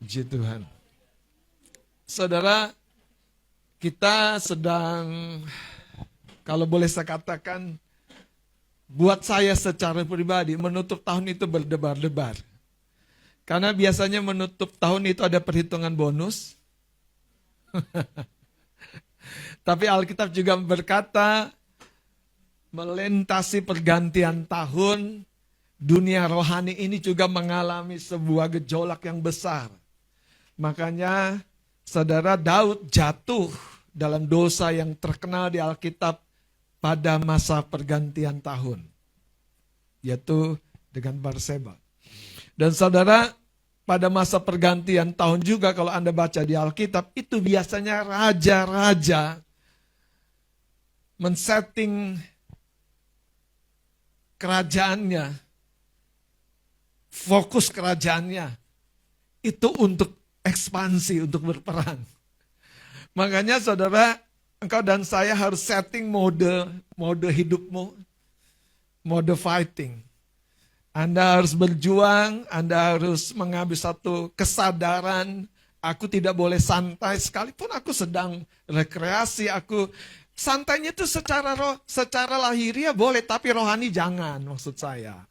Puji Tuhan. Saudara, kita sedang, kalau boleh saya katakan, buat saya secara pribadi, menutup tahun itu berdebar-debar. Karena biasanya menutup tahun itu ada perhitungan bonus. Tapi Alkitab juga berkata, melintasi pergantian tahun, dunia rohani ini juga mengalami sebuah gejolak yang besar. Makanya saudara Daud jatuh dalam dosa yang terkenal di Alkitab pada masa pergantian tahun, yaitu dengan Batseba. Dan saudara, pada masa pergantian tahun juga kalau Anda baca di Alkitab, itu biasanya raja-raja men-setting kerajaannya, fokus kerajaannya, itu untuk ekspansi, untuk berperang. Makanya saudara, engkau dan saya harus setting mode hidupmu, mode fighting. Anda harus berjuang, Anda harus mengambil satu kesadaran, aku tidak boleh santai, sekalipun aku sedang rekreasi, aku santainya itu secara lahiriah boleh, tapi rohani jangan, maksud saya.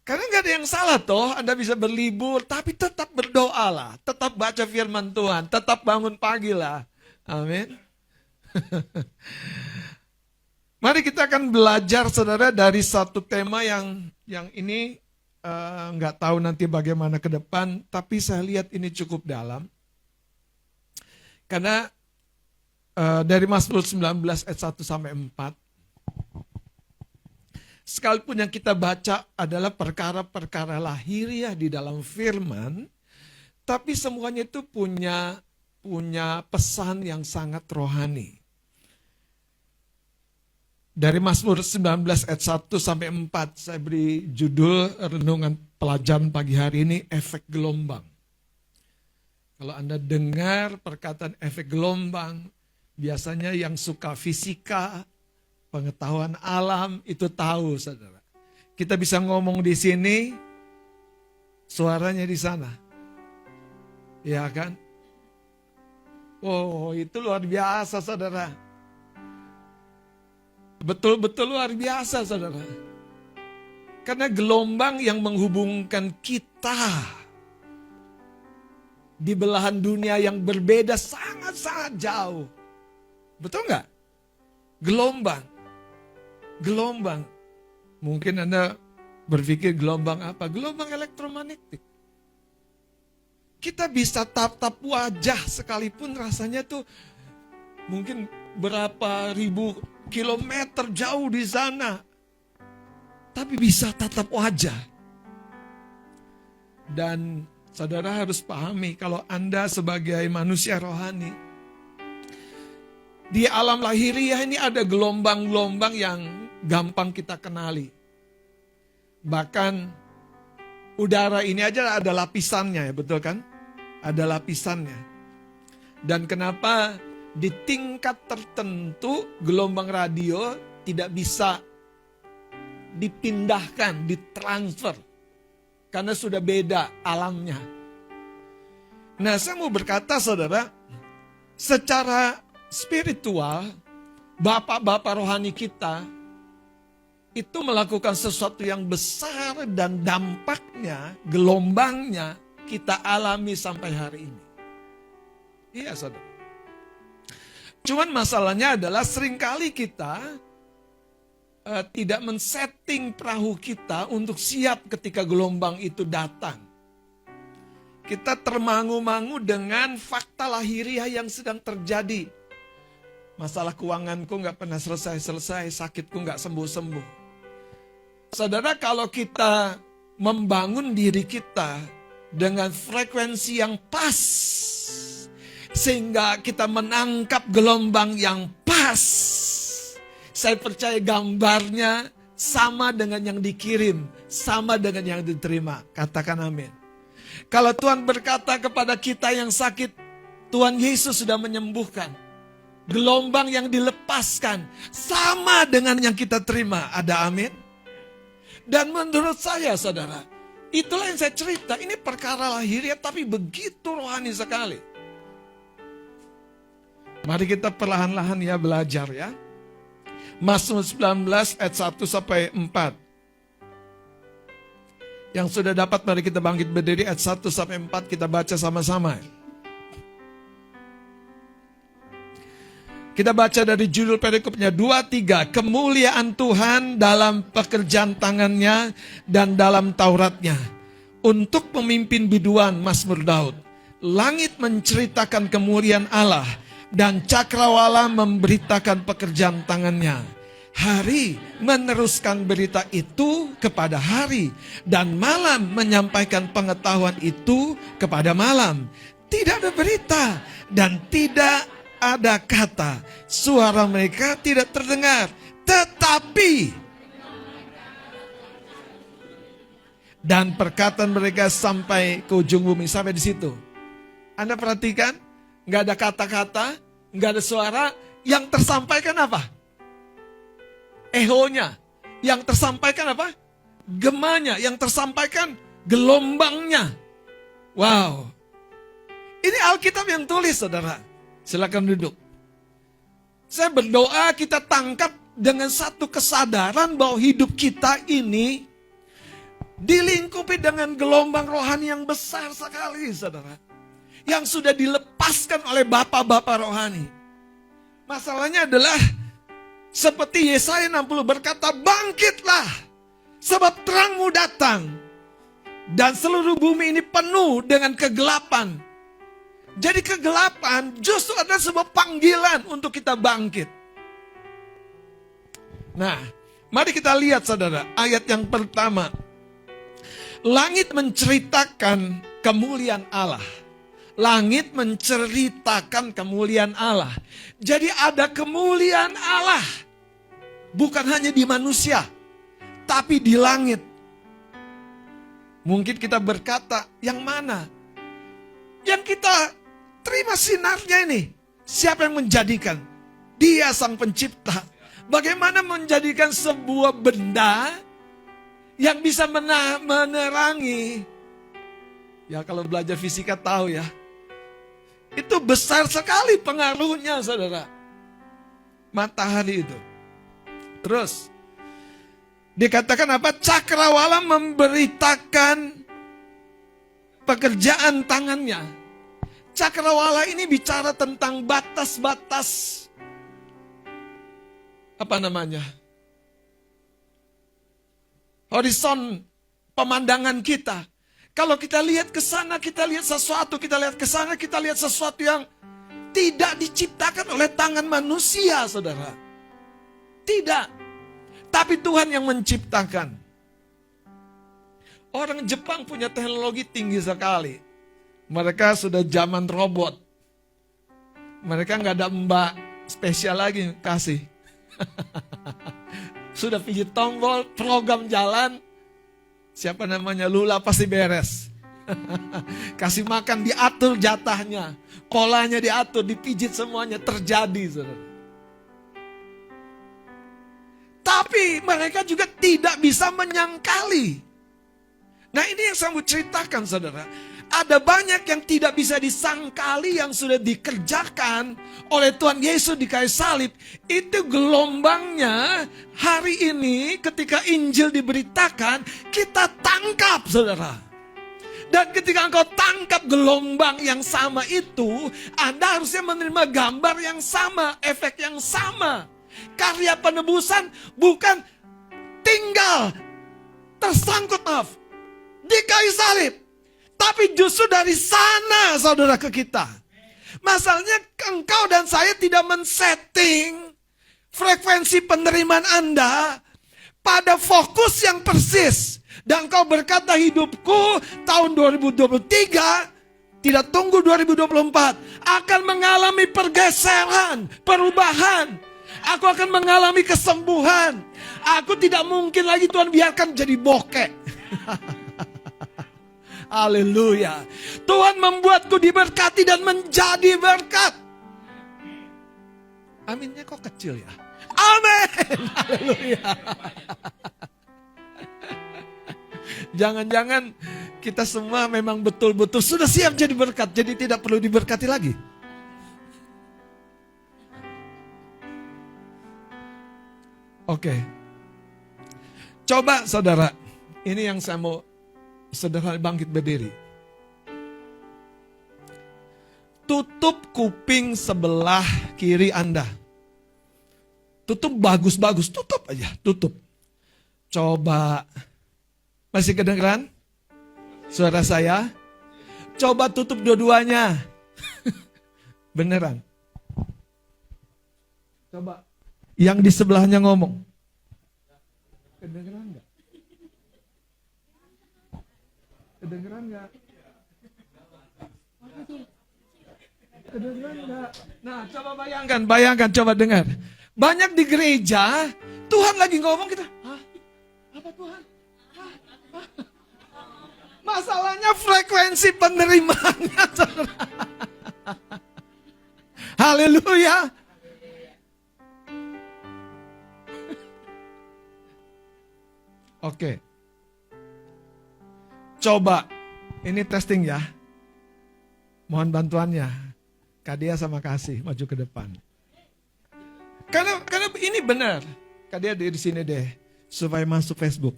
Karena nggak ada yang salah toh, Anda bisa berlibur, tapi tetap berdoa lah, tetap baca firman Tuhan, tetap bangun pagi lah. Amin. Mari kita akan belajar saudara dari satu tema yang ini nggak tahu nanti bagaimana ke depan, tapi saya lihat ini cukup dalam. Karena dari Mazmur 19 ayat 1 sampai 4, sekalipun yang kita baca adalah perkara-perkara lahiriah di dalam firman, tapi semuanya itu punya pesan yang sangat rohani. Dari Mazmur 19 ayat 1 sampai 4, saya beri judul renungan pelajaran pagi hari ini, efek gelombang. Kalau Anda dengar perkataan efek gelombang, biasanya yang suka fisika, pengetahuan alam itu tahu, saudara. Kita bisa ngomong di sini, suaranya di sana. Ya kan? Oh, itu luar biasa, saudara. Betul-betul luar biasa, saudara. Karena gelombang yang menghubungkan kita di belahan dunia yang berbeda sangat-sangat jauh. Betul nggak? Gelombang. Mungkin Anda berpikir gelombang apa? Gelombang elektromagnetik. Kita bisa tatap wajah sekalipun rasanya tuh mungkin berapa ribu kilometer jauh di sana. Tapi bisa tatap wajah. Dan saudara harus pahami kalau Anda sebagai manusia rohani, di alam lahiriah ini ada gelombang-gelombang yang gampang kita kenali. Bahkan udara ini aja ada lapisannya ya, betul kan? Ada lapisannya. Dan kenapa di tingkat tertentu gelombang radio tidak bisa dipindahkan, ditransfer. Karena sudah beda alamnya. Nah, saya mau berkata saudara, secara spiritual, bapak-bapak rohani kita itu melakukan sesuatu yang besar dan dampaknya, gelombangnya kita alami sampai hari ini. Iya saudara. Cuman masalahnya adalah seringkali kita tidak men-setting perahu kita untuk siap ketika gelombang itu datang. Kita termangu-mangu dengan fakta lahiriah yang sedang terjadi. Masalah keuanganku gak pernah selesai-selesai, sakitku gak sembuh-sembuh. Saudara, kalau kita membangun diri kita dengan frekuensi yang pas, sehingga kita menangkap gelombang yang pas, saya percaya gambarnya sama dengan yang dikirim, sama dengan yang diterima. Katakan amin. Kalau Tuhan berkata kepada kita yang sakit, Tuhan Yesus sudah menyembuhkan. Gelombang yang dilepaskan sama dengan yang kita terima. Ada amin? Dan menurut saya saudara, Itulah yang saya cerita. Ini perkara lahiriah tapi begitu rohani sekali. Mari kita perlahan-lahan ya belajar ya. Mazmur 19 ayat 1 sampai 4. Yang sudah dapat mari kita bangkit berdiri ayat 1 sampai 4 kita baca sama-sama. Kita baca dari judul perikopnya 2-3. Kemuliaan Tuhan dalam pekerjaan tangannya dan dalam Tauratnya. Untuk pemimpin biduan Mazmur Daud. Langit menceritakan kemuliaan Allah dan cakrawala memberitakan pekerjaan tangannya. Hari meneruskan berita itu kepada hari dan malam menyampaikan pengetahuan itu kepada malam. Tidak ada berita dan tidak ada kata, suara mereka tidak terdengar, tetapi dan perkataan mereka sampai ke ujung bumi, sampai di situ. Anda perhatikan, nggak ada kata-kata, nggak ada suara, yang tersampaikan apa? Ehonya, yang tersampaikan apa? Gemanya, yang tersampaikan gelombangnya. Wow, ini Alkitab yang tulis, saudara. Silakan duduk. Saya berdoa kita tangkap dengan satu kesadaran bahwa hidup kita ini dilingkupi dengan gelombang rohani yang besar sekali, saudara. Yang sudah dilepaskan oleh bapak-bapak rohani. Masalahnya adalah seperti Yesaya 60 berkata, bangkitlah sebab terangmu datang. Dan seluruh bumi ini penuh dengan kegelapan. Jadi kegelapan justru adalah sebuah panggilan untuk kita bangkit. Nah, mari kita lihat saudara, ayat yang pertama. Langit menceritakan kemuliaan Allah. Langit menceritakan kemuliaan Allah. Jadi ada kemuliaan Allah. Bukan hanya di manusia, tapi di langit. Mungkin kita berkata, yang mana? Yang kita terima sinarnya ini. Siapa yang menjadikan? Dia sang pencipta. Bagaimana menjadikan sebuah benda yang bisa menerangi. Ya kalau belajar fisika tahu ya. Itu besar sekali pengaruhnya saudara. Matahari itu. Terus. Dikatakan apa? Cakrawala memberitakan pekerjaan tangannya. Cakrawala ini bicara tentang batas-batas apa namanya? Horizon pemandangan kita. Kalau kita lihat ke sana, kita lihat sesuatu, kita lihat ke sana, kita lihat sesuatu yang tidak diciptakan oleh tangan manusia, saudara. Tidak. Tapi Tuhan yang menciptakan. Orang Jepang punya teknologi tinggi sekali. Mereka sudah zaman robot. Mereka nggak ada mbak spesial lagi kasih. Sudah pijit tombol, program jalan. Siapa namanya? Lula pasti beres. Kasih makan diatur jatahnya. Polanya diatur, dipijit semuanya. Terjadi saudara. Tapi mereka juga tidak bisa menyangkali. Nah ini yang saya mau ceritakan saudara. Ada banyak yang tidak bisa disangkali yang sudah dikerjakan oleh Tuhan Yesus di kayu salib. Itu gelombangnya hari ini ketika Injil diberitakan kita tangkap saudara. Dan ketika engkau tangkap gelombang yang sama itu, Anda harusnya menerima gambar yang sama, efek yang sama. Karya penebusan bukan tinggal tersangkut di kayu salib. Tapi justru dari sana saudara ke kita. Masalahnya engkau dan saya tidak men-setting frekuensi penerimaan Anda pada fokus yang persis. Dan engkau berkata hidupku tahun 2023 tidak tunggu 2024 akan mengalami pergeseran, perubahan. Aku akan mengalami kesembuhan. Aku tidak mungkin lagi Tuhan biarkan jadi bokek. Haleluya. Tuhan membuatku diberkati dan menjadi berkat. Aminnya kok kecil ya? Amin. Haleluya. Jangan-jangan Kita semua memang betul-betul sudah siap jadi berkat, jadi tidak perlu diberkati lagi. Oke. Coba saudara, ini yang saya mau saudara bangkit berdiri. Tutup kuping sebelah kiri Anda. Tutup bagus-bagus, tutup aja, tutup. Coba, masih kedengeran suara saya? Coba tutup dua-duanya. Beneran. Coba, yang di sebelahnya ngomong. Kedengeran nggak? Kedengeran nggak? Kedengeran nggak? Nah, coba bayangkan, coba dengar. Banyak di gereja, Tuhan lagi ngomong kita, hah? Apa Tuhan? Hah? Hah? Masalahnya frekuensi penerimaannya. Haleluya. Oke. Coba, ini testing ya. Mohon bantuannya. Kadia sama Kasih maju ke depan. Karena ini benar. Kadia di sini deh supaya masuk Facebook.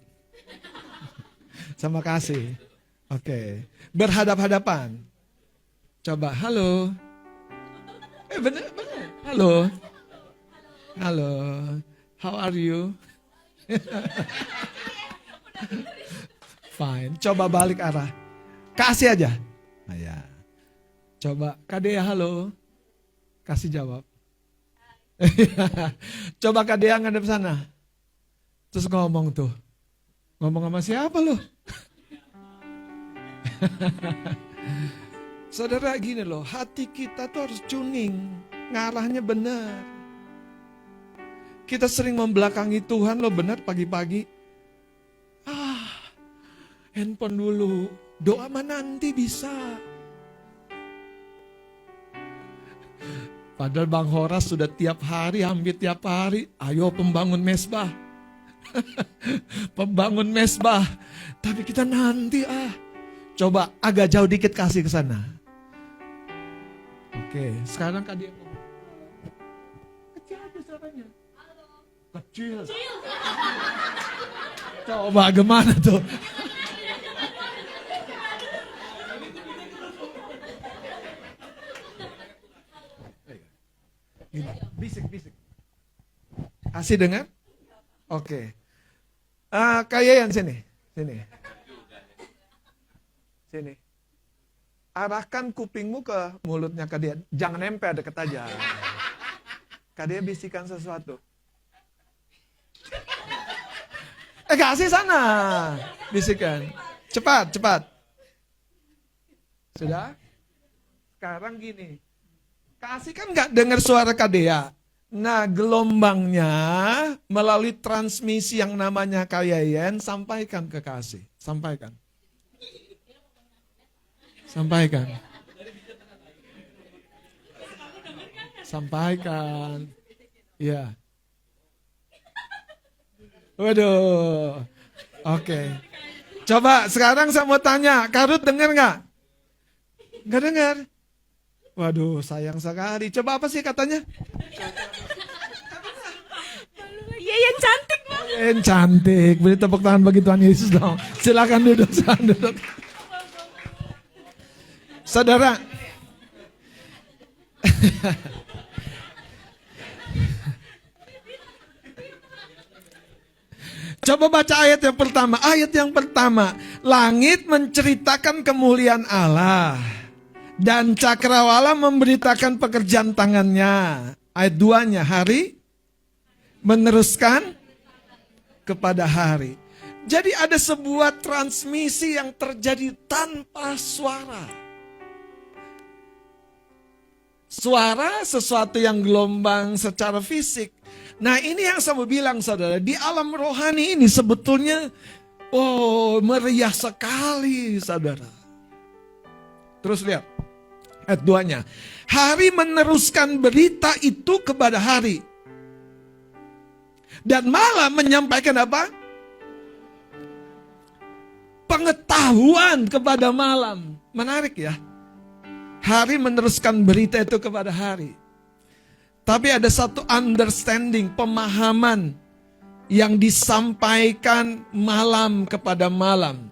Sama Kasih. Oke. Berhadap-hadapan. Coba, halo. Benar. Halo. Halo. How are you? Fine. Coba balik arah. Kasih aja. Nah, ya. Coba, Kadea halo. Kasih jawab. Coba Kadea ngadep sana. Terus ngomong tuh. Ngomong sama siapa lo? Saudara gini loh, hati kita tuh harus tuning. Ngarahnya benar. Kita sering membelakangi Tuhan loh, benar pagi-pagi. Handphone dulu, doa mah nanti bisa. Padahal Bang Horas sudah hampir tiap hari, ayo pembangun mesbah. Pembangun mesbah. Tapi kita nanti Coba agak jauh dikit kasih ke sana. Oke, sekarang Kak dia ngomong. Kecil aja suaranya. Kecil. Coba gimana tuh? Bisik. Kasih dengar? Oke. Kayak yang sini. Sini. Arahkan kupingmu ke mulutnya ke dia. Jangan nempel deket aja. Kak dia bisikan sesuatu. Kasih sana. Bisikan. Cepat. Sudah? Sekarang gini. Kasih kan gak dengar suara Kadea. Nah gelombangnya melalui transmisi yang namanya Kayayen sampaikan ke Kasih. Sampaikan. Ya. Waduh. Oke. Coba sekarang saya mau tanya. Karut dengar gak? Gak dengar. Waduh, sayang sekali. Coba apa sih katanya? Yayan cantik banget. Yayan cantik. Beri tepuk tangan bagi Tuhan Yesus dong. Silakan duduk. Saudara. Coba baca ayat yang pertama. Ayat yang pertama. Langit menceritakan kemuliaan Allah. Dan cakrawala memberitakan pekerjaan tangannya. Ayat 2-nya, hari meneruskan kepada hari. Jadi ada sebuah transmisi yang terjadi tanpa suara. Suara sesuatu yang gelombang secara fisik. Nah ini yang saya mau bilang saudara, di alam rohani ini sebetulnya meriah sekali saudara. Terus lihat. Ayat 2-nya. Hari meneruskan berita itu kepada hari. Dan malam menyampaikan apa? pengetahuan kepada malam. Menarik ya. Hari meneruskan berita itu kepada hari. Tapi ada satu understanding, pemahaman yang disampaikan malam kepada malam.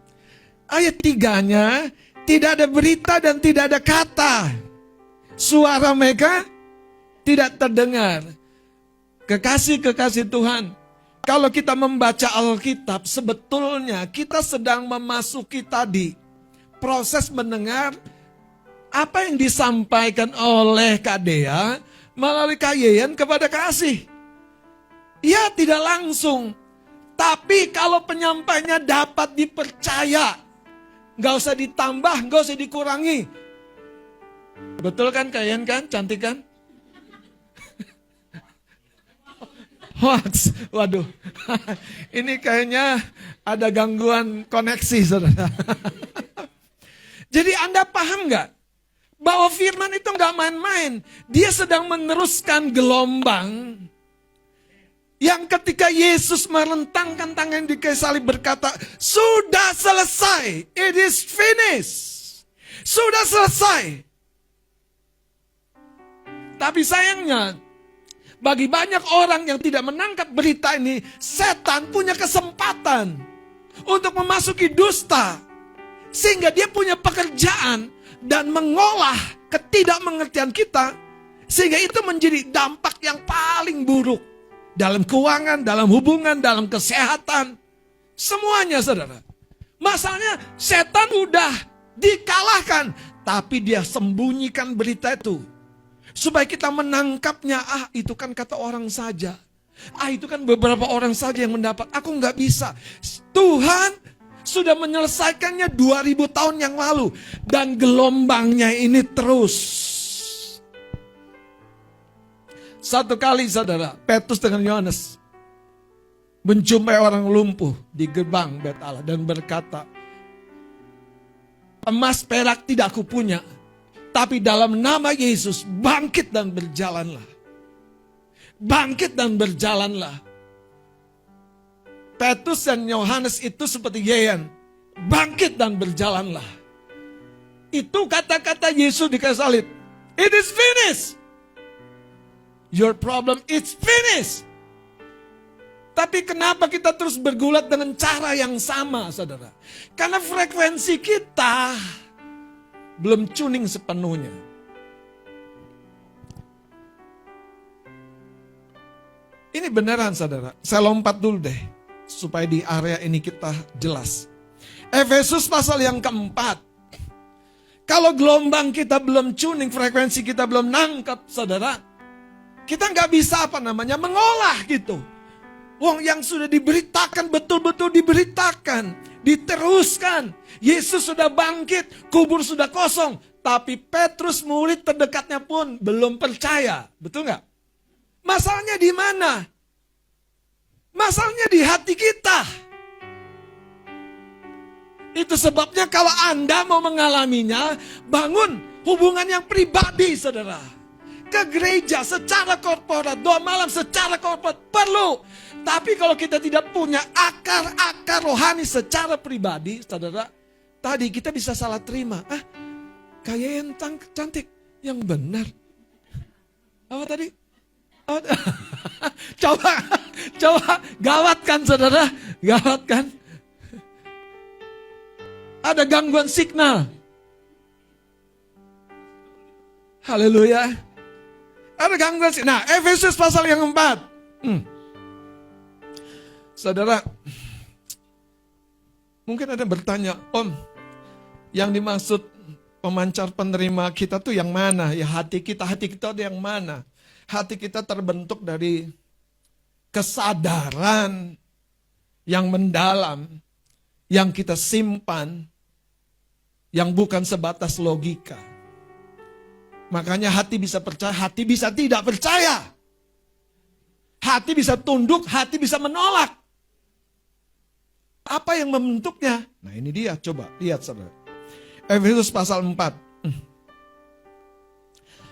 Ayat 3-nya, tidak ada berita dan tidak ada kata. Suara mereka tidak terdengar. Kekasih-kekasih Tuhan, kalau kita membaca Alkitab, sebetulnya kita sedang memasuki tadi proses mendengar apa yang disampaikan oleh Kak Dea melalui Kak Yeyen kepada kasih. Ya, tidak langsung. Tapi kalau penyampainya dapat dipercaya, nggak usah ditambah, nggak usah dikurangi. Betul kan Kak Yeyen kan? Cantik kan? Hoax, waduh. Ini kayaknya ada gangguan koneksi, saudara. Jadi Anda paham nggak? Bahwa firman itu nggak main-main. Dia sedang meneruskan gelombang. Yang ketika Yesus merentangkan tangan di kayu salib berkata, sudah selesai, it is finished. Sudah selesai. Tapi sayangnya, bagi banyak orang yang tidak menangkap berita ini, setan punya kesempatan untuk memasuki dusta. Sehingga dia punya pekerjaan dan mengolah ketidakmengertian kita. Sehingga itu menjadi dampak yang paling buruk. Dalam keuangan, dalam hubungan, dalam kesehatan. Semuanya saudara. Masalahnya setan udah dikalahkan. Tapi dia sembunyikan berita itu. Supaya kita menangkapnya, itu kan kata orang saja. Itu kan beberapa orang saja yang mendapat. Aku nggak bisa. Tuhan sudah menyelesaikannya 2000 tahun yang lalu. Dan gelombangnya ini terus. Satu kali saudara, Petrus dengan Yohanes menjumpai orang lumpuh di gerbang Bait Allah dan berkata, emas perak tidak aku punya, tapi dalam nama Yesus bangkit dan berjalanlah. Bangkit dan berjalanlah. Petrus dan Yohanes itu seperti Yeyen, bangkit dan berjalanlah. Itu kata-kata Yesus di kayu salib. It is finished. Your problem is finished. Tapi kenapa kita terus bergulat dengan cara yang sama, saudara? Karena frekuensi kita belum tuning sepenuhnya. Ini beneran, saudara. Saya lompat dulu deh, supaya di area ini kita jelas. Efesus pasal yang keempat. Kalau gelombang kita belum tuning, frekuensi kita belum nangkap, saudara, kita nggak bisa mengolah gitu. Wong yang sudah diberitakan betul-betul diberitakan, diteruskan. Yesus sudah bangkit, kubur sudah kosong. Tapi Petrus murid terdekatnya pun belum percaya. Betul nggak? Masalahnya di mana? Masalahnya di hati kita. Itu sebabnya kalau Anda mau mengalaminya, bangun hubungan yang pribadi, saudara. Ke gereja secara korporat, doa malam secara korporat perlu. Tapi kalau kita tidak punya akar-akar rohani secara pribadi, saudara, tadi kita bisa salah terima. Kayak yang cantik, yang benar. Apa tadi? Coba gawat kan, saudara, gawat kan? Ada gangguan signal. Haleluya. Ada gangguan sih. Nah, Efesus pasal yang 4. Saudara, mungkin ada bertanya, Om, yang dimaksud pemancar penerima kita tuh yang mana? Ya hati kita ada yang mana? Hati kita terbentuk dari kesadaran yang mendalam, yang kita simpan, yang bukan sebatas logika. Makanya hati bisa percaya, hati bisa tidak percaya. Hati bisa tunduk, hati bisa menolak. Apa yang membentuknya? Nah ini dia, coba lihat saudara. Efesus pasal 4.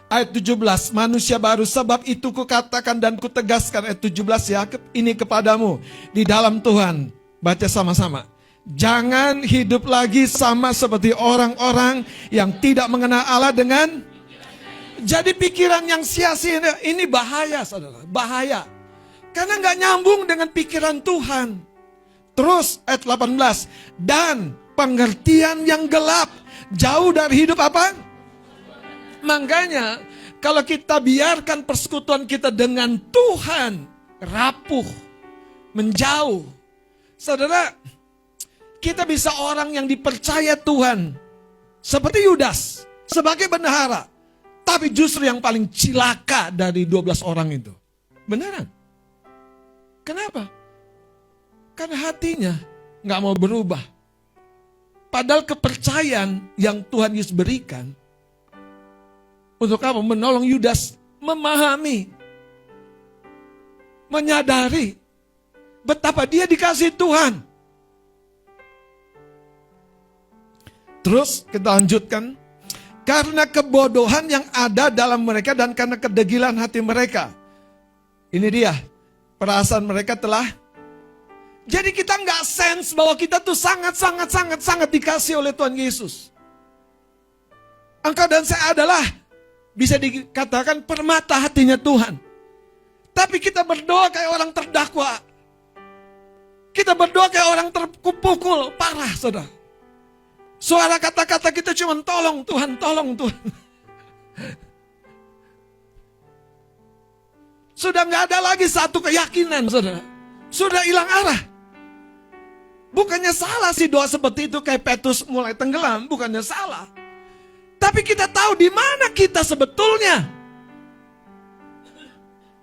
Ayat 17, manusia baru, sebab itu kukatakan dan kutegaskan. Ayat 17 ya, ini kepadamu di dalam Tuhan. Baca sama-sama. Jangan hidup lagi sama seperti orang-orang yang tidak mengenal Allah dengan jadi pikiran yang sia-sia. Ini bahaya, saudara, bahaya. Karena nggak nyambung dengan pikiran Tuhan. Terus ayat 18, dan pengertian yang gelap, jauh dari hidup apa? Makanya kalau kita biarkan persekutuan kita dengan Tuhan rapuh, menjauh, saudara, kita bisa orang yang dipercaya Tuhan seperti Yudas sebagai bendahara, tapi justru yang paling cilaka dari 12 orang itu. Beneran. Kenapa? Karena hatinya gak mau berubah. Padahal kepercayaan yang Tuhan Yesus berikan untuk apa? Menolong Yudas memahami, menyadari betapa dia dikasihi Tuhan. Terus kita lanjutkan. Karena kebodohan yang ada dalam mereka dan karena kedegilan hati mereka. Ini dia. Perasaan mereka telah. Jadi kita nggak sense bahwa kita tuh sangat dikasih oleh Tuhan Yesus. Engkau dan saya adalah bisa dikatakan permata hatinya Tuhan. Tapi kita berdoa kayak orang terdakwa. Kita berdoa kayak orang terpukul parah, saudara. Suara kata-kata kita cuma tolong Tuhan, tolong Tuhan. Sudah nggak ada lagi satu keyakinan, saudara. Sudah hilang arah. Bukannya salah sih doa seperti itu kayak Petrus mulai tenggelam, bukannya salah. Tapi kita tahu di mana kita sebetulnya.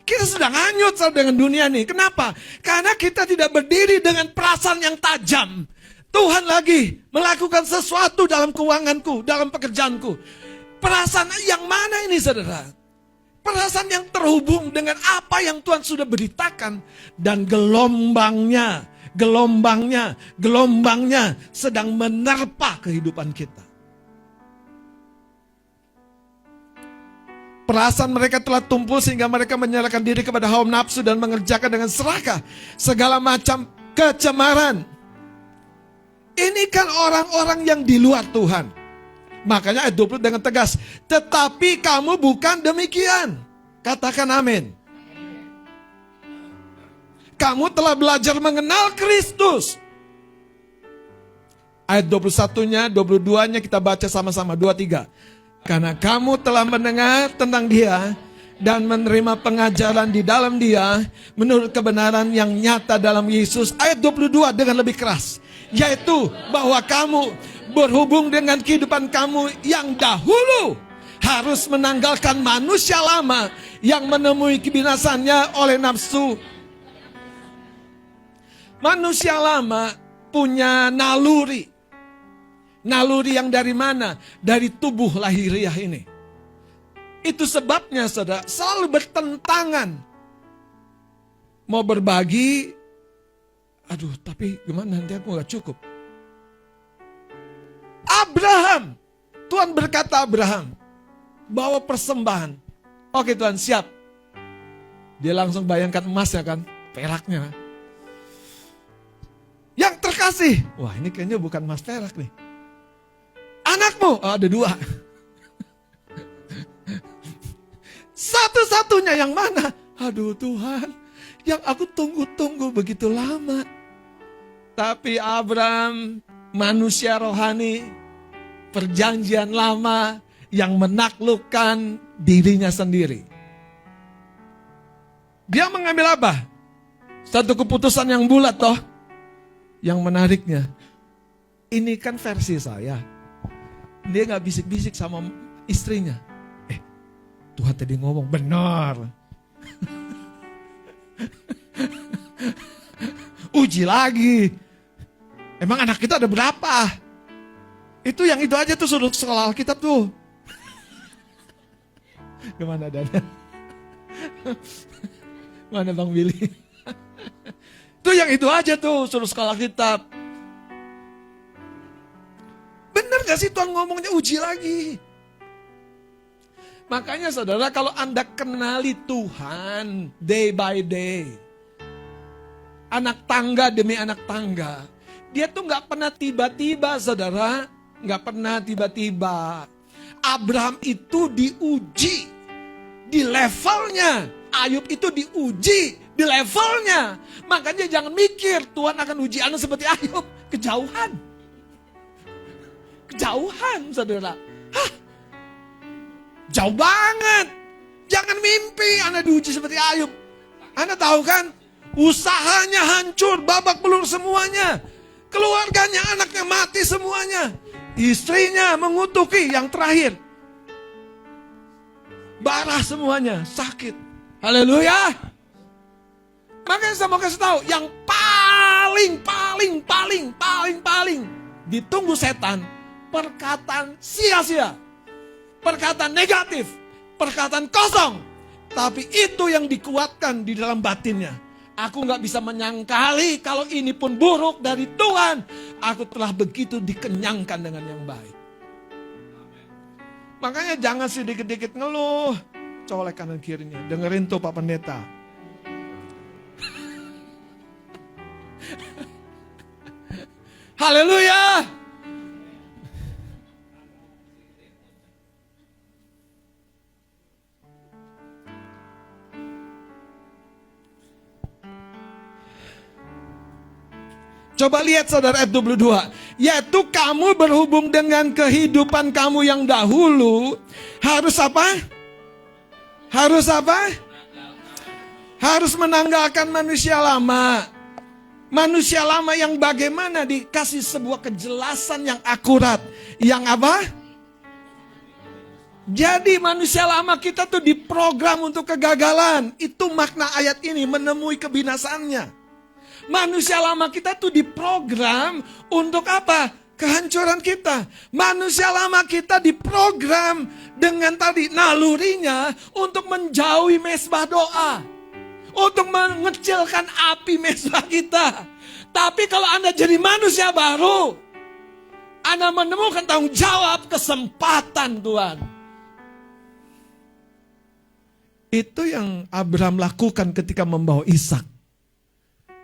Kita sedang hanyut dengan dunia nih. Kenapa? Karena kita tidak berdiri dengan perasaan yang tajam. Tuhan lagi melakukan sesuatu dalam keuanganku, dalam pekerjaanku. Perasaan yang mana ini, saudara? Perasaan yang terhubung dengan apa yang Tuhan sudah beritakan. Dan gelombangnya sedang menerpa kehidupan kita. Perasaan mereka telah tumpul sehingga mereka menyerahkan diri kepada hawa nafsu dan mengerjakan dengan serakah segala macam kecemaran. Ini kan orang-orang yang di luar Tuhan. Makanya ayat 20 dengan tegas. Tetapi kamu bukan demikian. Katakan amin. Kamu telah belajar mengenal Kristus. Ayat 21-nya, 22-nya kita baca sama-sama. 23. Karena kamu telah mendengar tentang dia dan menerima pengajaran di dalam dia menurut kebenaran yang nyata dalam Yesus. Ayat 22 dengan lebih keras. Yaitu bahwa kamu berhubung dengan kehidupan kamu yang dahulu harus menanggalkan manusia lama yang menemui kebinasannya oleh nafsu. Manusia lama punya naluri. Naluri yang dari mana? Dari tubuh lahiriah ini. Itu sebabnya, saudara, selalu bertentangan. Mau berbagi, aduh, tapi gimana nanti aku gak cukup. Abraham, Tuhan berkata Abraham, bawa persembahan. Oke Tuhan, siap. Dia langsung bayangkan emasnya kan, peraknya. Yang terkasih, wah ini kayaknya bukan emas perak nih. Anakmu, oh, ada 2. Satu-satunya yang mana? Aduh Tuhan, yang aku tunggu-tunggu begitu lama. Tapi Abraham, manusia rohani, perjanjian lama yang menaklukkan dirinya sendiri. Dia mengambil apa? Satu keputusan yang bulat toh. Yang menariknya, ini kan versi saya. Dia gak bisik-bisik sama istrinya. Tuhan tadi ngomong, benar. Uji lagi. Emang anak kita ada berapa? Itu yang itu aja tuh suruh sekolah Alkitab tuh. Kemana Dana? Mana Bang Billy? Itu yang itu aja tuh suruh sekolah Alkitab. Bener gak sih Tuhan ngomongnya uji lagi? Makanya saudara, kalau Anda kenali Tuhan day by day, anak tangga demi anak tangga, Dia tuh nggak pernah tiba-tiba, saudara. Nggak pernah tiba-tiba. Abraham itu diuji di levelnya. Ayub itu diuji di levelnya. Makanya jangan mikir Tuhan akan uji Anda seperti Ayub. Kejauhan. Kejauhan, saudara. Hah? Jauh banget. Jangan mimpi Anda diuji seperti Ayub. Anda tahu kan? Usahanya hancur, babak belur semuanya. Keluarganya, anaknya mati semuanya. Istrinya mengutuki yang terakhir. Barah semuanya, sakit. Haleluya. Makanya saya mau kasih tahu, yang paling ditunggu setan, perkataan sia-sia. Perkataan negatif, perkataan kosong. Tapi itu yang dikuatkan di dalam batinnya. Aku gak bisa menyangkali kalau ini pun buruk dari Tuhan. Aku telah begitu dikenyangkan dengan yang baik. Makanya jangan sedikit-dikit ngeluh. Colek kanan kirinya. Dengerin tuh Pak Pendeta. Haleluya. Coba lihat saudara ayat 22. Yaitu kamu berhubung dengan kehidupan kamu yang dahulu. Harus apa? Harus apa? Harus menanggalkan manusia lama. Manusia lama yang bagaimana dikasih sebuah kejelasan yang akurat. Yang apa? Jadi manusia lama kita tuh diprogram untuk kegagalan. Itu makna ayat ini, menemui kebinasaannya. Manusia lama kita tuh diprogram untuk apa? Kehancuran kita. Manusia lama kita diprogram dengan tadi nalurinya untuk menjauhi mezbah doa. Untuk mengecilkan api mezbah kita. Tapi kalau Anda jadi manusia baru, Anda menemukan tanggung jawab, kesempatan Tuhan. Itu yang Abraham lakukan ketika membawa Ishak.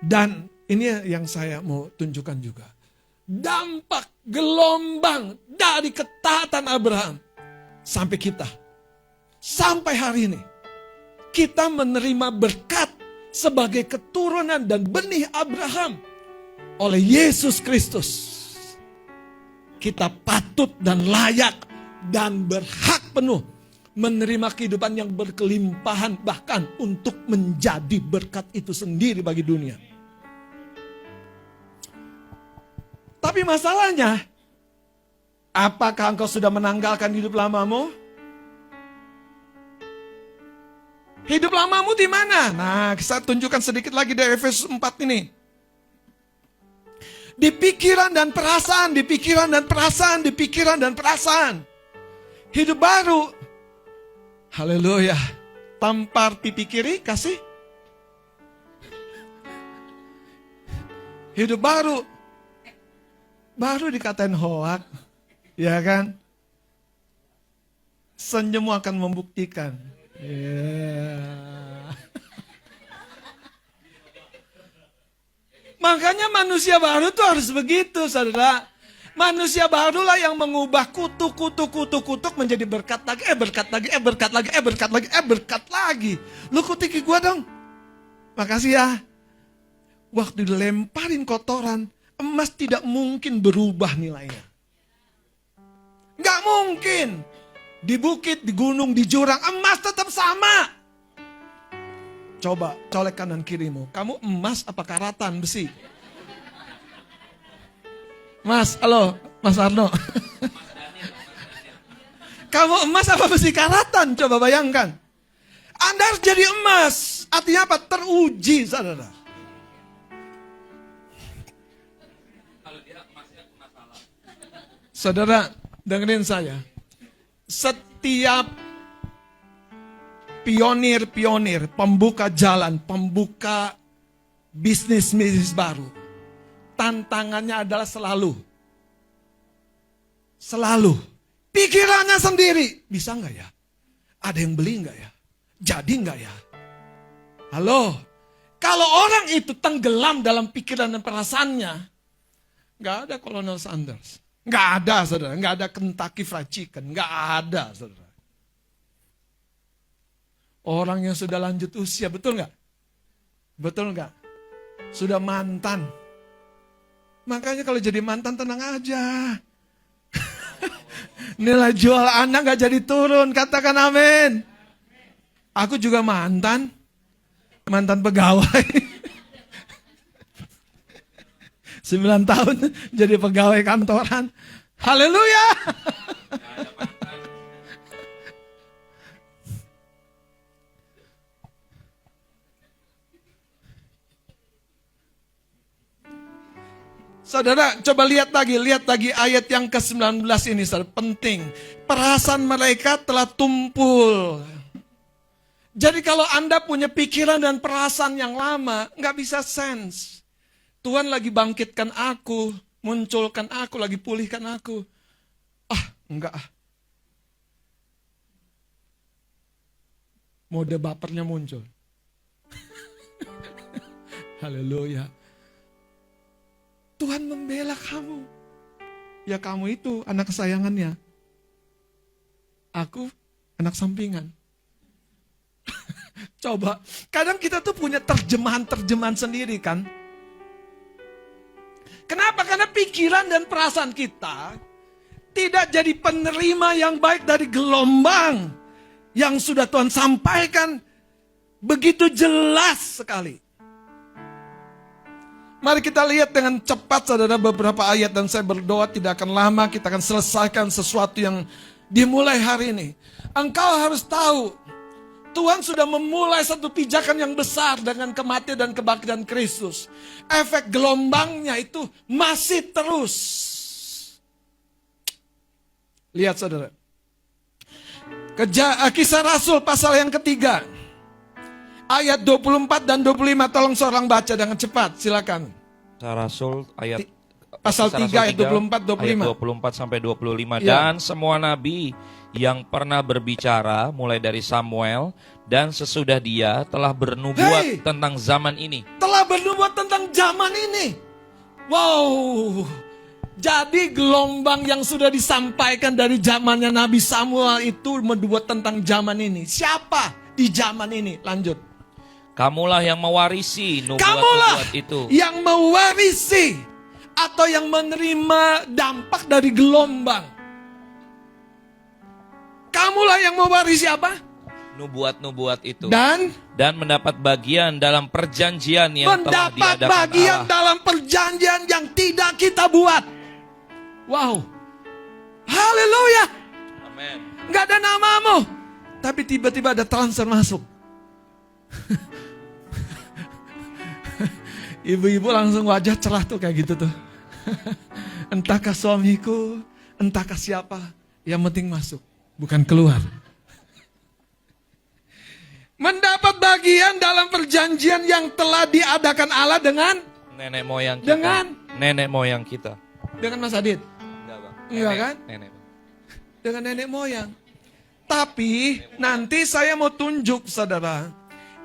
Dan ini yang saya mau tunjukkan juga. Dampak gelombang dari ketaatan Abraham sampai kita. Sampai hari ini. Kita menerima berkat sebagai keturunan dan benih Abraham oleh Yesus Kristus. Kita patut dan layak dan berhak penuh menerima kehidupan yang berkelimpahan, bahkan untuk menjadi berkat itu sendiri bagi dunia. Tapi masalahnya, apakah engkau sudah menanggalkan hidup lamamu? Hidup lamamu di mana? Nah, saya tunjukkan sedikit lagi dari Efesus 4 ini. Di pikiran dan perasaan, di pikiran dan perasaan, di pikiran dan perasaan. Hidup baru. Haleluya. Tampar pipi kiri, kasih. Hidup baru. Baru dikatain hoak. Ya kan? Senyum akan membuktikan. Yeah. Makanya manusia baru tuh harus begitu, saudara. Manusia barulah yang mengubah kutuk menjadi berkat lagi, berkat lagi, berkat lagi, berkat lagi, berkat lagi. Lu kutiki gua dong. Makasih ya. Waktu dilemparin kotoran, emas tidak mungkin berubah nilainya. Nggak mungkin. Di bukit, di gunung, di jurang, emas tetap sama. Coba colek kanan kirimu. Kamu emas apa karatan besi? Mas, halo, Mas Arno. Kamu emas apa besi karatan? Coba bayangkan. Anda harus jadi emas. Artinya apa? Teruji, saudara. Saudara, dengerin saya. Setiap pionir-pionir, pembuka jalan, pembuka bisnis baru, tantangannya adalah selalu pikirannya sendiri. Bisa nggak ya? Ada yang beli nggak ya? Jadi nggak ya? Halo, kalau orang itu tenggelam dalam pikiran dan perasaannya, Nggak ada Colonel Sanders. Nggak ada, saudara. Nggak ada Kentucky Fried Chicken. Nggak ada, saudara. Orang yang sudah lanjut usia, betul nggak? Betul nggak? Sudah mantan. Makanya kalau jadi mantan tenang aja. Nilai jual Anda nggak jadi turun. Katakan amin. Aku juga mantan pegawai. 9 tahun jadi pegawai kantoran. Haleluya. Saudara, coba lihat lagi ayat yang ke-19 ini, saudara, penting. Perasaan mereka telah tumpul. Jadi kalau Anda punya pikiran dan perasaan yang lama, nggak bisa sense. Tuhan lagi bangkitkan aku, munculkan aku, lagi pulihkan aku. Enggak. Mode bapernya muncul. Haleluya. Tuhan membela kamu. Ya kamu itu anak kesayangannya. Aku anak sampingan. Coba, kadang kita tuh punya terjemahan-terjemahan sendiri kan. Kenapa? Karena pikiran dan perasaan kita tidak jadi penerima yang baik dari gelombang yang sudah Tuhan sampaikan begitu jelas sekali. Mari kita lihat dengan cepat, saudara, beberapa ayat, dan saya berdoa tidak akan lama kita akan selesaikan sesuatu yang dimulai hari ini. Engkau harus tahu, Tuhan sudah memulai satu pijakan yang besar dengan kematian dan kebangkitan Kristus. Efek gelombangnya itu masih terus. Lihat, saudara. Kisah Rasul pasal yang ketiga. Ayat 24 dan 25, tolong seorang baca dengan cepat, silakan. Kisah Rasul ayat Pasal 3 ayat 24, 25. Ayat 24 sampai 25. Ya. Dan semua nabi yang pernah berbicara mulai dari Samuel dan sesudah dia telah bernubuat tentang zaman ini. Telah bernubuat tentang zaman ini. Wow. Jadi gelombang yang sudah disampaikan dari zamannya Nabi Samuel itu membuat tentang zaman ini. Siapa di zaman ini? Lanjut. Kamulah yang mewarisi Kamulah nubuat-nubuat itu. yang mewarisi atau yang menerima dampak dari gelombang. Kamulah yang mewarisi apa? Nubuat-nubuat itu. Dan mendapat bagian dalam perjanjian yang telah mendapat diadakan bagian Allah. dalam perjanjian yang tidak kita buat. Wow. Haleluya. Amin. Nggak ada namamu. Tapi tiba-tiba ada transfer masuk. Ibu-ibu langsung wajah cerah tuh kayak gitu tuh. Entahkah suamiku, entahkah siapa, yang penting masuk, bukan keluar. Mendapat bagian dalam perjanjian yang telah diadakan Allah dengan Nenek moyang kita. Nenek moyang kita. Dengan Mas Adit. Enggak, Bang. Iya kan? Nenek. Dengan nenek moyang. Tapi nanti saya mau tunjuk, saudara.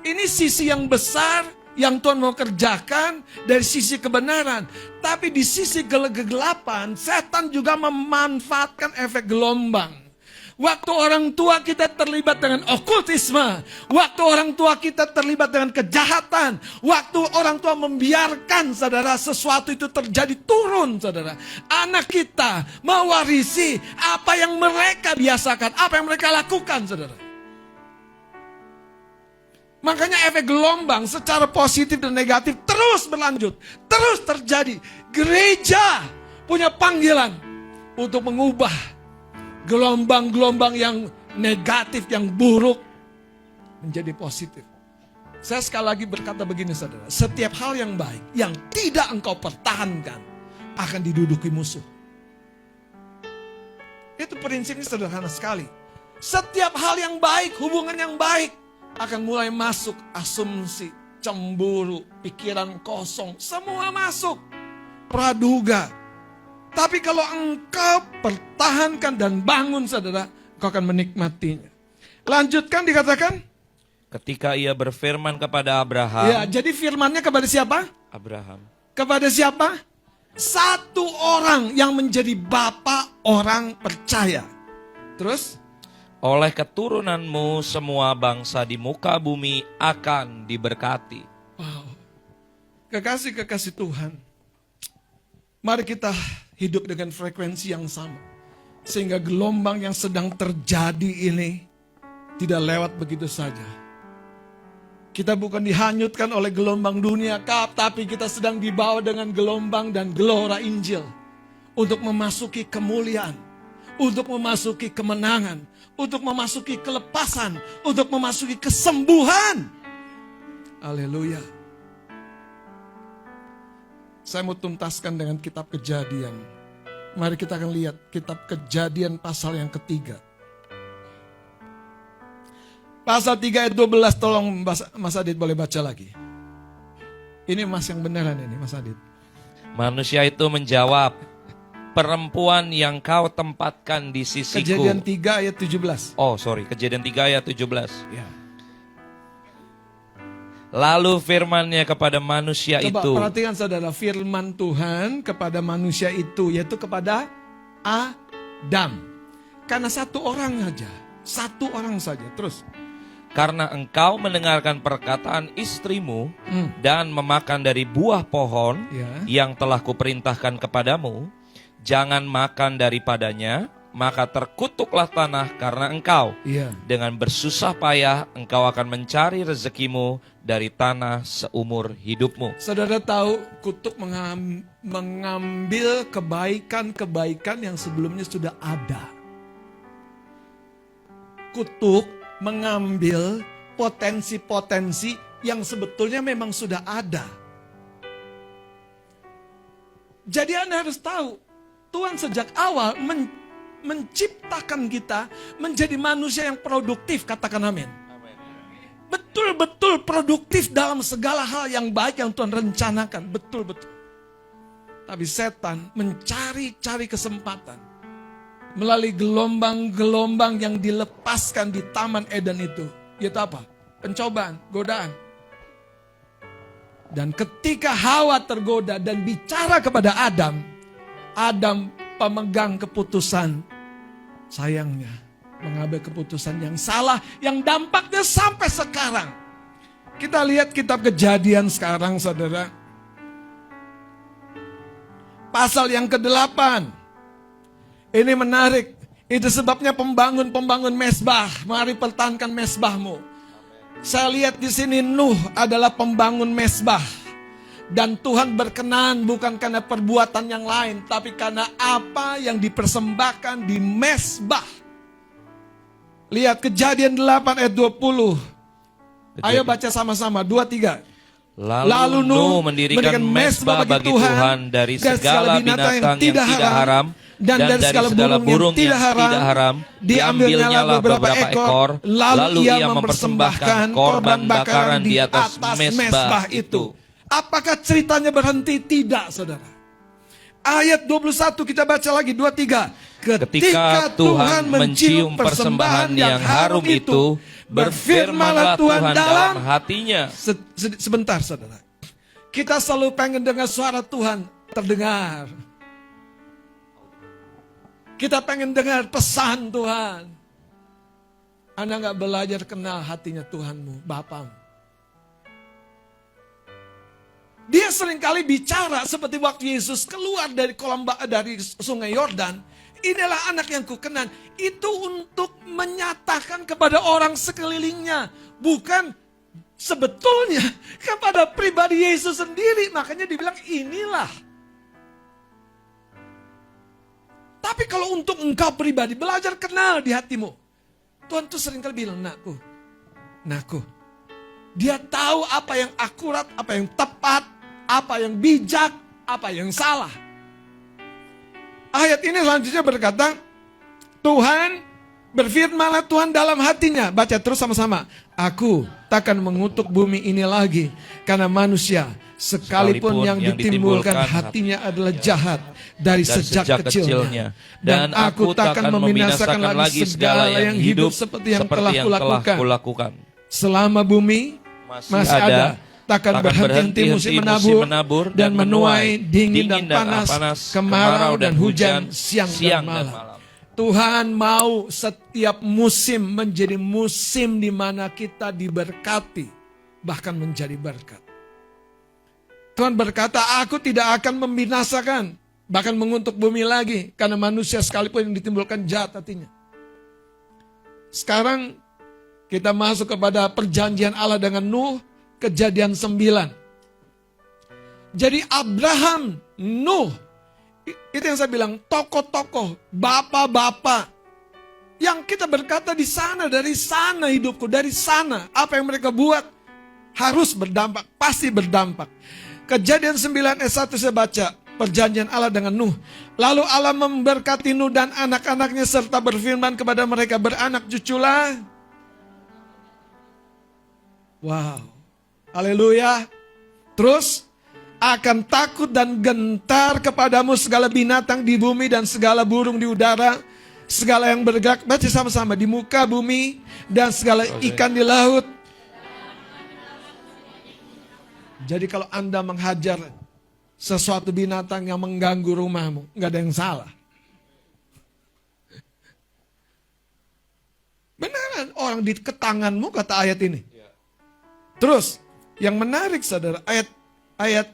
Ini sisi yang besar yang Tuhan mau kerjakan dari sisi kebenaran. Tapi di sisi kegelapan, setan juga memanfaatkan efek gelombang. Waktu orang tua kita terlibat dengan okultisme, waktu orang tua kita terlibat dengan kejahatan, waktu orang tua membiarkan, saudara, sesuatu itu terjadi, turun, saudara. Anak kita mewarisi apa yang mereka biasakan, apa yang mereka lakukan, saudara. Makanya efek gelombang secara positif dan negatif terus berlanjut, terus terjadi. Gereja punya panggilan untuk mengubah gelombang-gelombang yang negatif, yang buruk menjadi positif. Saya sekali lagi berkata begini, saudara. Setiap hal yang baik yang tidak engkau pertahankan akan diduduki musuh. Itu prinsipnya sederhana sekali. Setiap hal yang baik, hubungan yang baik akan mulai masuk asumsi, cemburu, pikiran kosong, semua masuk. Praduga. Tapi kalau engkau pertahankan dan bangun, saudara, engkau akan menikmatinya. Lanjutkan, dikatakan. Ketika ia berfirman kepada Abraham. Ya, jadi firmannya kepada siapa? Abraham. Kepada siapa? satu orang yang menjadi bapa orang percaya. Terus? Oleh keturunanmu semua bangsa di muka bumi akan diberkati. Wow. Kekasih-kekasih Tuhan, mari kita hidup dengan frekuensi yang sama. Sehingga gelombang yang sedang terjadi ini tidak lewat begitu saja. Kita bukan dihanyutkan oleh gelombang dunia, tapi kita sedang dibawa dengan gelombang dan gelora Injil. Untuk memasuki kemuliaan, untuk memasuki kemenangan, untuk memasuki kelepasan, untuk memasuki kesembuhan. Haleluya. Saya mau tuntaskan dengan kitab Kejadian. Mari kita akan lihat kitab Kejadian pasal yang ketiga. Pasal 3 ayat 12, tolong Mas Adit boleh baca lagi. Ini Mas yang beneran ini, Mas Adit. Manusia itu menjawab, perempuan yang kau tempatkan di sisiku. Kejadian 3 ayat 17. Oh sorry, Kejadian 3 ayat 17. Ya. Lalu firman-Nya kepada manusia Coba itu. perhatikan saudara, firman Tuhan kepada manusia itu, yaitu kepada Adam. Karena satu orang saja, satu orang saja. Terus. Karena engkau mendengarkan perkataan istrimu dan memakan dari buah pohon Ya. yang telah kuperintahkan kepadamu, jangan makan daripadanya, maka terkutuklah tanah karena engkau. Iya. Dengan bersusah payah engkau akan mencari rezekimu dari tanah seumur hidupmu. Saudara tahu kutuk mengambil kebaikan-kebaikan yang sebelumnya sudah ada. Kutuk mengambil potensi-potensi yang sebetulnya memang sudah ada. Jadi Anda harus tahu, Tuhan sejak awal menciptakan kita menjadi manusia yang produktif, katakan amin. Betul-betul produktif dalam segala hal yang baik yang Tuhan rencanakan, betul-betul. Tapi setan mencari-cari kesempatan melalui gelombang-gelombang yang dilepaskan di Taman Eden itu. Yaitu apa? Pencobaan, godaan. Dan ketika Hawa tergoda dan bicara kepada Adam, Adam pemegang keputusan. Sayangnya, mengambil keputusan yang salah, yang dampaknya sampai sekarang. Kita lihat kitab Kejadian sekarang, saudara. Pasal yang ke-8. Ini menarik. Itu sebabnya pembangun mesbah. Mari pertahankan mesbahmu. Saya lihat di sini Nuh adalah pembangun mesbah. Dan Tuhan berkenan bukan karena perbuatan yang lain, tapi karena apa yang dipersembahkan di mesbah. Lihat Kejadian 8 ayat 20. Ayo baca sama-sama, 2, 3. Lalu Nuh mendirikan mesbah bagi Tuhan dari segala binatang yang tidak haram dan dari segala burung yang tidak haram, diambilnyalah beberapa ekor, lalu ia mempersembahkan korban bakaran di atas mesbah itu. Apakah ceritanya berhenti? Tidak, saudara. Ayat 21 kita baca lagi, 2, 3. Ketika Tuhan mencium persembahan yang harum itu, berfirmanlah Tuhan dalam hatinya. Sebentar, saudara. Kita selalu pengen dengar suara Tuhan terdengar. Kita pengen dengar pesan Tuhan. Anda gak belajar kenal hatinya Tuhanmu, Bapamu. Dia seringkali bicara seperti waktu Yesus keluar dari sungai Yordan. Inilah anak yang kukenan. Itu untuk menyatakan kepada orang sekelilingnya. Bukan sebetulnya kepada pribadi Yesus sendiri. Makanya dibilang inilah. Tapi kalau untuk engkau pribadi, belajar kenal di hatimu. Tuhan tuh seringkali bilang, nakku. Dia tahu apa yang akurat, apa yang tepat, apa yang bijak, apa yang salah. Ayat ini selanjutnya berkata, Tuhan berfirmanlah Tuhan dalam hatinya. Baca terus sama-sama. Aku takkan mengutuk bumi ini lagi. Karena manusia sekalipun yang ditimbulkan hatinya adalah jahat dari sejak kecilnya. Dan aku takkan membinasakan lagi segala yang hidup seperti yang telah kulakukan. Selama bumi masih ada, Takkan berhenti musim menabur dan menuai, dingin dan panas, kemarau dan hujan, siang dan malam. Tuhan mau setiap musim menjadi musim di mana kita diberkati, bahkan menjadi berkat. Tuhan berkata, aku tidak akan membinasakan, bahkan mengutuk bumi lagi, karena manusia sekalipun yang ditimbulkan jahat hatinya. Sekarang kita masuk kepada perjanjian Allah dengan Nuh, Kejadian 9. Jadi Abraham, Nuh, itu yang saya bilang, tokoh-tokoh, bapak-bapak, yang kita berkata di sana, dari sana hidupku, dari sana, apa yang mereka buat, harus berdampak, pasti berdampak. Kejadian 9 ayat 1 saya baca, perjanjian Allah dengan Nuh. Lalu Allah memberkati Nuh dan anak-anaknya serta berfirman kepada mereka, beranak cuculah. Wow. Haleluya. Terus, akan takut dan gentar kepadamu segala binatang di bumi dan segala burung di udara, segala yang bergerak, baca sama-sama, di muka bumi dan segala ikan di laut. Jadi kalau Anda menghajar sesuatu binatang yang mengganggu rumahmu, nggak ada yang salah. Beneran, orang di ketanganmu kata ayat ini. Terus, yang menarik saudara, ayat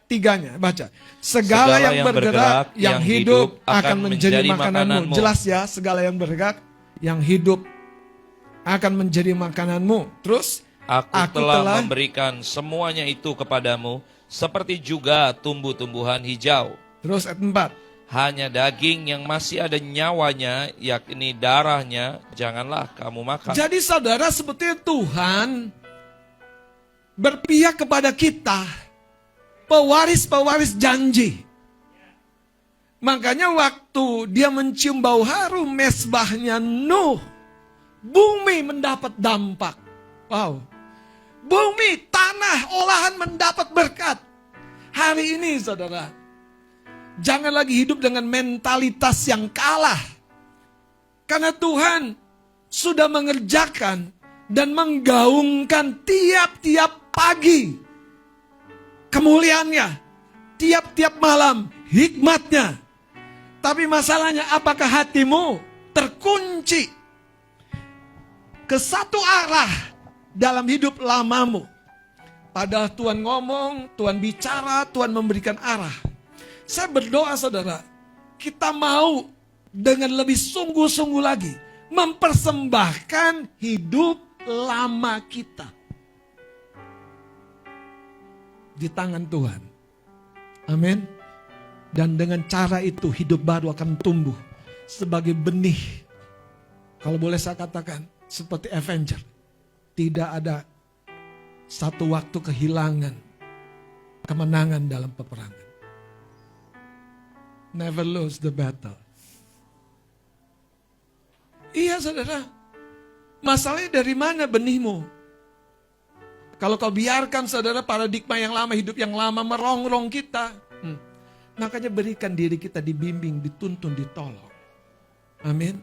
3-nya, baca. Segala yang bergerak, yang hidup akan menjadi makananmu. Jelas ya, segala yang bergerak, yang hidup akan menjadi makananmu. Terus, Aku telah memberikan semuanya itu kepadamu, seperti juga tumbuh-tumbuhan hijau. Terus ayat 4. Hanya daging yang masih ada nyawanya, yakni darahnya, janganlah kamu makan. Jadi saudara, sebetulnya Tuhan berpihak kepada kita, pewaris-pewaris janji. Makanya waktu dia mencium bau harum mesbahnya Nuh, bumi mendapat dampak. Wow. Bumi, tanah, olahan mendapat berkat. Hari ini saudara, jangan lagi hidup dengan mentalitas yang kalah. Karena Tuhan sudah mengerjakan dan menggaungkan tiap-tiap pagi kemuliaannya, tiap-tiap malam hikmatnya. Tapi masalahnya, apakah hatimu terkunci ke satu arah dalam hidup lamamu? Padahal Tuhan ngomong, Tuhan bicara, Tuhan memberikan arah. Saya berdoa saudara, kita mau dengan lebih sungguh-sungguh lagi mempersembahkan hidup lama kita di tangan Tuhan. Amin. Dan dengan cara itu hidup baru akan tumbuh sebagai benih. Kalau boleh saya katakan seperti Avenger. Tidak ada satu waktu kehilangan kemenangan dalam peperangan. Never lose the battle. Iya saudara. Masalahnya dari mana benihmu? Kalau kau biarkan saudara paradigma yang lama, hidup yang lama merongrong kita. Makanya berikan diri kita dibimbing, dituntun, ditolong. Amin.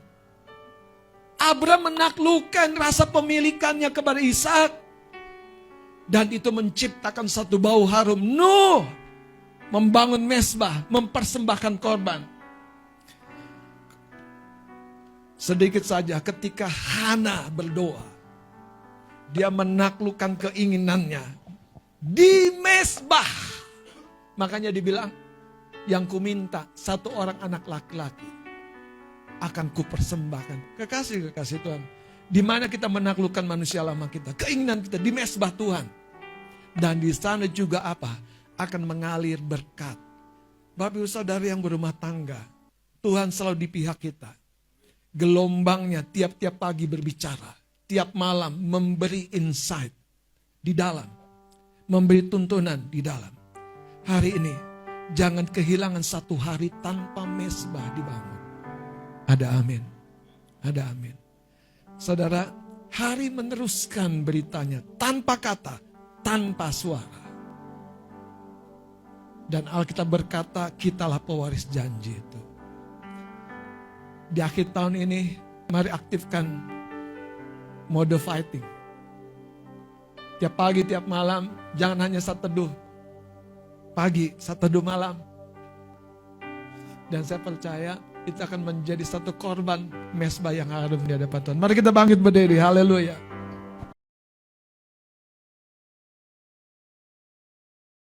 Abraham menaklukkan rasa pemilikannya kepada Ishak. Dan itu menciptakan satu bau harum. Nuh membangun mesbah, mempersembahkan korban. Sedikit saja ketika Hana berdoa, dia menaklukkan keinginannya di mesbah. Makanya dibilang, yang kuminta satu orang anak laki-laki akan kupersembahkan. Kekasih-kekasih Tuhan, di mana kita menaklukkan manusia lama kita, keinginan kita di mesbah Tuhan. Dan di sana juga apa? Akan mengalir berkat. Bapak ibu saudara yang berumah tangga, Tuhan selalu di pihak kita. Gelombangnya tiap-tiap pagi berbicara, tiap malam memberi insight di dalam, memberi tuntunan di dalam. Hari ini jangan kehilangan satu hari tanpa mesbah dibangun. Ada amin. Ada amin. Saudara, hari meneruskan beritanya tanpa kata, tanpa suara. Dan Alkitab berkata, kitalah pewaris janji itu. Di akhir tahun ini, mari aktifkan mode fighting. Tiap pagi, tiap malam, jangan hanya saat teduh. Pagi, saat teduh malam. Dan saya percaya itu akan menjadi satu korban mesbah yang harum di hadapan Tuhan. Mari kita bangkit berdiri, haleluya.